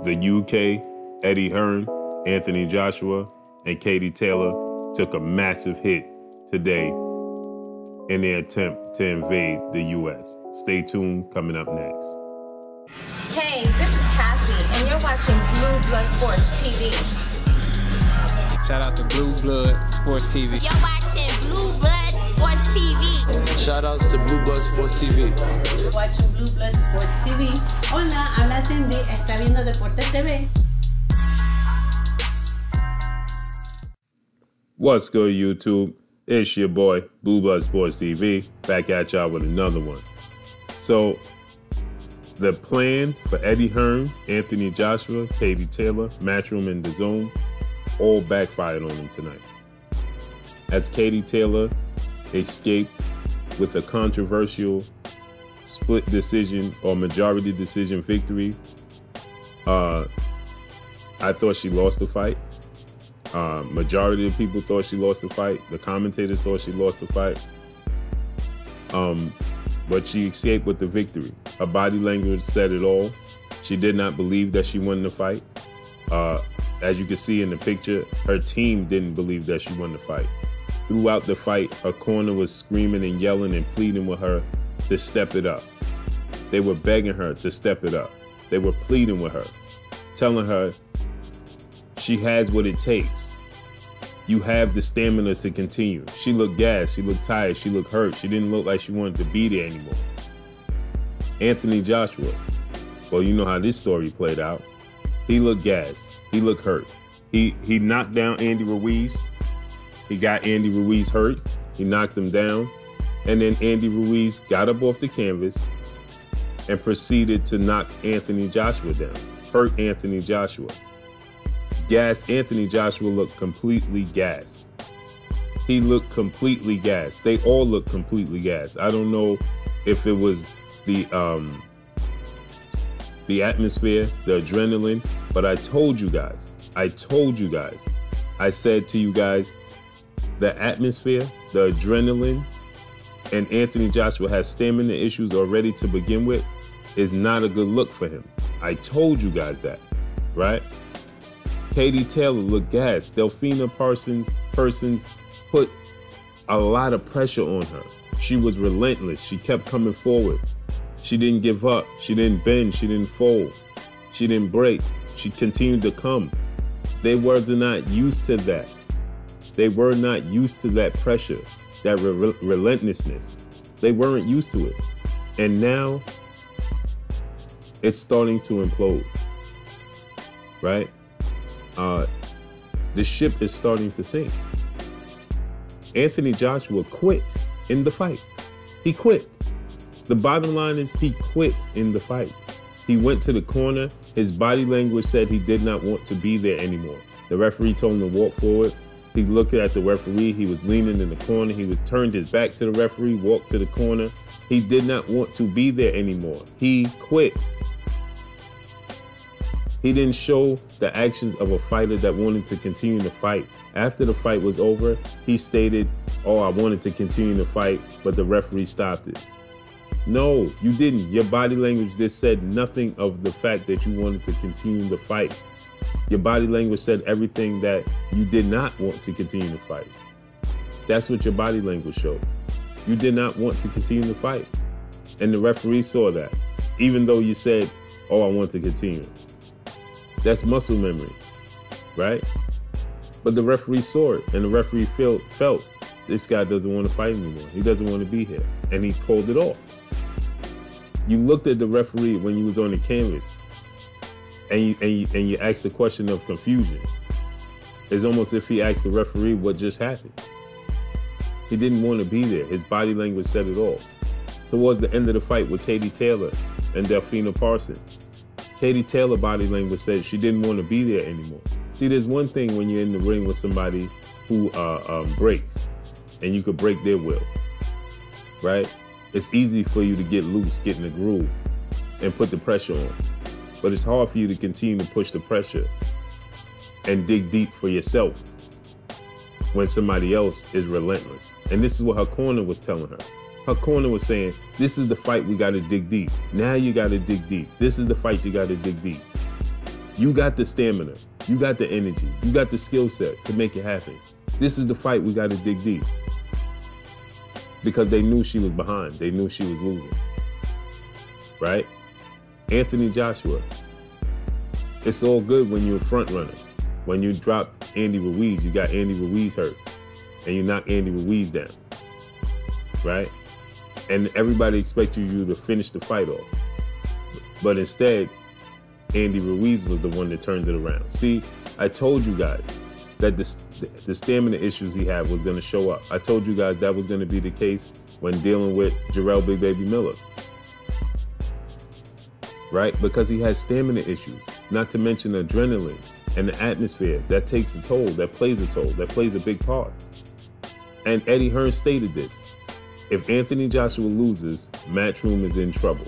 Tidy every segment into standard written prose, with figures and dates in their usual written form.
The UK, Eddie Hearn, Anthony Joshua, and Katie Taylor took a massive hit today in their attempt to invade the US. Stay tuned, coming up next. Hey, this is Cassie, and you're watching Blue Blood Sports TV. Shout out to Blue Blood Sports TV. You're watching Blue Blood Sports TV. Shout outs to Blue Blood Sports TV. You're watching Blue Blood Sports TV. Hola, habla Cindy, está viendo Deportes TV. What's good, YouTube? It's your boy, Blue Blood Sports TV, back at y'all with another one. So, the plan for Eddie Hearn, Anthony Joshua, Katie Taylor, Matchroom, and DAZN all backfired on him tonight. As Katie Taylor escaped with a controversial split decision or majority decision victory, I thought she lost the fight. Majority of people thought she lost the fight. The commentators thought she lost the fight. But she escaped with the victory. Her body language said it all. She did not believe that she won the fight. As you can see in the picture, her team didn't believe that she won the fight. Throughout the fight, her corner was screaming and yelling and pleading with her to step it up. They were begging her to step it up. They were pleading with her, telling her she has what it takes. You have the stamina to continue. She looked gassed. She looked tired. She looked hurt. She didn't look like she wanted to be there anymore. Anthony Joshua, well, you know how this story played out. He looked gassed. He looked hurt. He knocked down Andy Ruiz. He got Andy Ruiz hurt. He knocked him down. And then Andy Ruiz got up off the canvas and proceeded to knock Anthony Joshua down, hurt Anthony Joshua. Gassed Anthony Joshua looked completely gassed. He looked completely gassed. They all looked completely gassed. I don't know if it was the atmosphere, the adrenaline, but I told you guys, I said to you guys, the atmosphere, the adrenaline, and Anthony Joshua has stamina issues already to begin with, is not a good look for him. I told you guys that, right? Katie Taylor looked gassed. DELFINE Persons put a lot of pressure on her. She was relentless. She kept coming forward. She didn't give up. She didn't bend. She didn't fold. She didn't break. She continued to come. They were not used to that. They were not used to that pressure, that relentlessness. They weren't used to it. And now it's starting to implode, right? The ship is starting to sink. Anthony Joshua quit in the fight. He quit. The bottom line is he quit in the fight. He went to the corner. His body language said he did not want to be there anymore. The referee told him to walk forward. He looked at the referee. He was leaning in the corner. He was turned his back to the referee, walked to the corner. He did not want to be there anymore. He quit. He didn't show the actions of a fighter that wanted to continue to fight. After the fight was over, he stated, "Oh, I wanted to continue to fight, but the referee stopped it." No, you didn't. Your body language just said nothing of the fact that you wanted to continue to fight. Your body language said everything that you did not want to continue to fight. That's what your body language showed. You did not want to continue to fight. And the referee saw that, even though you said, "Oh, I want to continue." That's muscle memory, right? But the referee saw it, and the referee felt this guy doesn't want to fight anymore. He doesn't want to be here, and he called it off. You looked at the referee when you was on the canvas, and you asked the question of confusion. It's almost if he asked the referee what just happened. He didn't want to be there. His body language said it all. Towards the end of the fight with Katie Taylor and DELFINE Persons, Katie Taylor body language said she didn't want to be there anymore. See, there's one thing when you're in the ring with somebody who breaks, and you could break their will, right? It's easy for you to get loose, get in the groove, and put the pressure on. But it's hard for you to continue to push the pressure and dig deep for yourself when somebody else is relentless. And this is what her corner was telling her. Her corner was saying, this is the fight we got to dig deep. Now you got to dig deep. This is the fight you got to dig deep. You got the stamina. You got the energy. You got the skill set to make it happen. This is the fight we got to dig deep. Because they knew she was behind. They knew she was losing. Right? Anthony Joshua. It's all good when you're a front runner. When you dropped Andy Ruiz, you got Andy Ruiz hurt. And you knocked Andy Ruiz down. Right? And everybody expected you to finish the fight off. But instead, Andy Ruiz was the one that turned it around. See, I told you guys that the stamina issues he had was going to show up. I told you guys that was going to be the case when dealing with Jarrell Big Baby Miller. Right? Because he has stamina issues, not to mention adrenaline and the atmosphere that takes a toll, that plays a big part. And Eddie Hearn stated this. If Anthony Joshua loses, Matchroom is in trouble.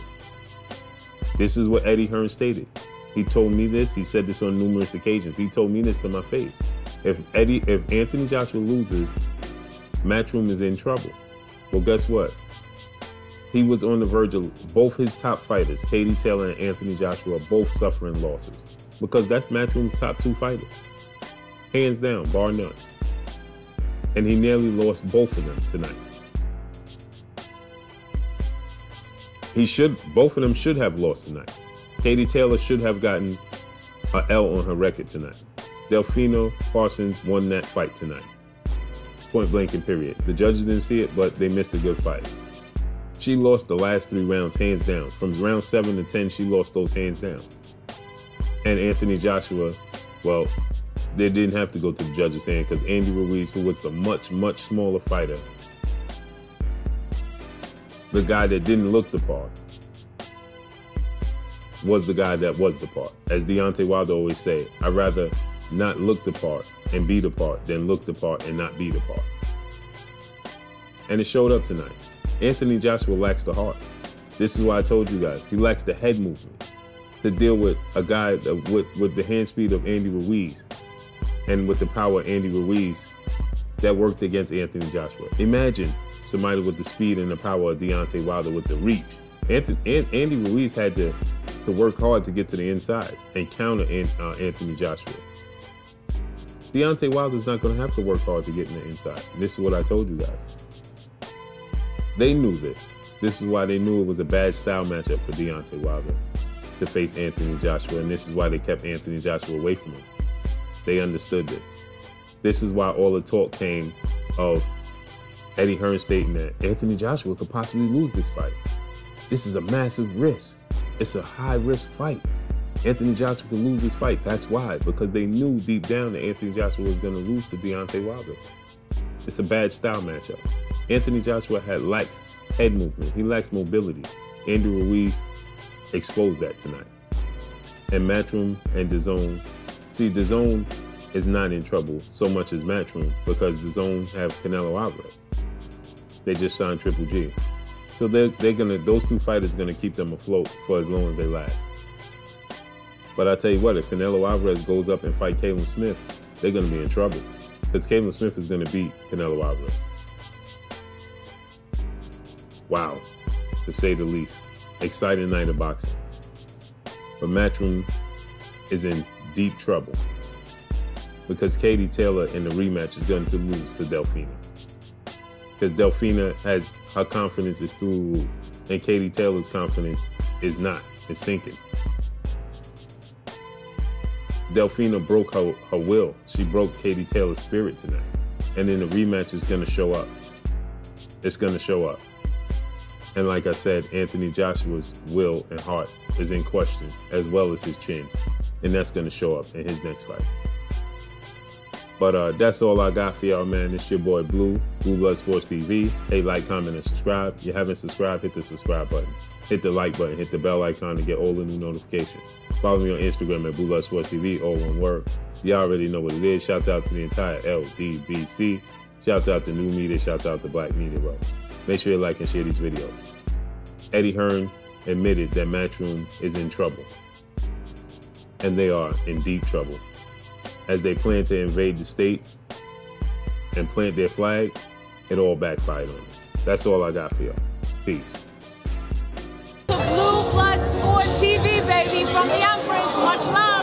This is what Eddie Hearn stated. He told me this. He said this on numerous occasions. He told me this to my face. If Anthony Joshua loses, Matchroom is in trouble. Well, guess what? He was on the verge of both his top fighters, Katie Taylor and Anthony Joshua, both suffering losses. Because that's Matchroom's top 2 fighters. Hands down, bar none. And he nearly lost both of them tonight. Both of them should have lost tonight. Katie Taylor should have gotten an L on her record tonight. Delfine Parsons won that fight tonight. Point blank and period. The judges didn't see it, but they missed a good fight. She lost the last 3 rounds hands down. From round 7 to 10, she lost those hands down. And Anthony Joshua, well, they didn't have to go to the judges' hand because Andy Ruiz, who was the much, much smaller fighter, the guy that didn't look the part, was the guy that was the part. As Deontay Wilder always said, I'd rather not look the part and be the part than look the part and not be the part. And it showed up tonight. Anthony Joshua lacks the heart. This is why I told you guys, he lacks the head movement to deal with a guy with the hand speed of Andy Ruiz and with the power of Andy Ruiz that worked against Anthony Joshua. Imagine somebody with the speed and the power of Deontay Wilder with the reach. Andy Ruiz had to work hard to get to the inside and counter Anthony Joshua. Deontay Wilder's not going to have to work hard to get in the inside. This is what I told you guys. They knew this. This is why they knew it was a bad style matchup for Deontay Wilder to face Anthony Joshua, and this is why they kept Anthony Joshua away from him. They understood this. This is why all the talk came of Eddie Hearn stating that Anthony Joshua could possibly lose this fight. This is a massive risk. It's a high-risk fight. Anthony Joshua could lose this fight. That's why, because they knew deep down that Anthony Joshua was going to lose to Deontay Wilder. It's a bad style matchup. Anthony Joshua lacks head movement. He lacks mobility. Andy Ruiz exposed that tonight. And Matchroom and DAZN. See, DAZN is not in trouble so much as Matchroom because DAZN have Canelo Alvarez. They just signed Triple G. So those 2 fighters are gonna keep them afloat for as long as they last. But I tell you what, if Canelo Alvarez goes up and fight Caleb Smith, they're gonna be in trouble because Caleb Smith is gonna beat Canelo Alvarez. Wow, to say the least. Exciting night of boxing. But Matchroom is in deep trouble because Katie Taylor in the rematch is going to lose to Delfine. Because Delfine has, her confidence is through the roof, and Katie Taylor's confidence is not, it's sinking. Delfine broke her will. She broke Katie Taylor's spirit tonight. And then the rematch is gonna show up. It's gonna show up. And like I said, Anthony Joshua's will and heart is in question, as well as his chin. And that's gonna show up in his next fight. But that's all I got for y'all, man. It's your boy Blue Blood Sports TV. Hey, like, comment, and subscribe. If you haven't subscribed, hit the subscribe button. Hit the like button, hit the bell icon to get all the new notifications. Follow me on Instagram at Blue Blood Sports TV, all one word. Y'all already know what it is. Shouts out to the entire LDBC. Shouts out to New Media. Shouts out to Black Media Row. Make sure you like and share these videos. Eddie Hearn admitted that Matchroom is in trouble. And they are in deep trouble. As they plan to invade the states and plant their flag, it all backfired on them. That's all I got for y'all. Peace. The Blue Blood Sport TV, baby, from the Empress. Much love.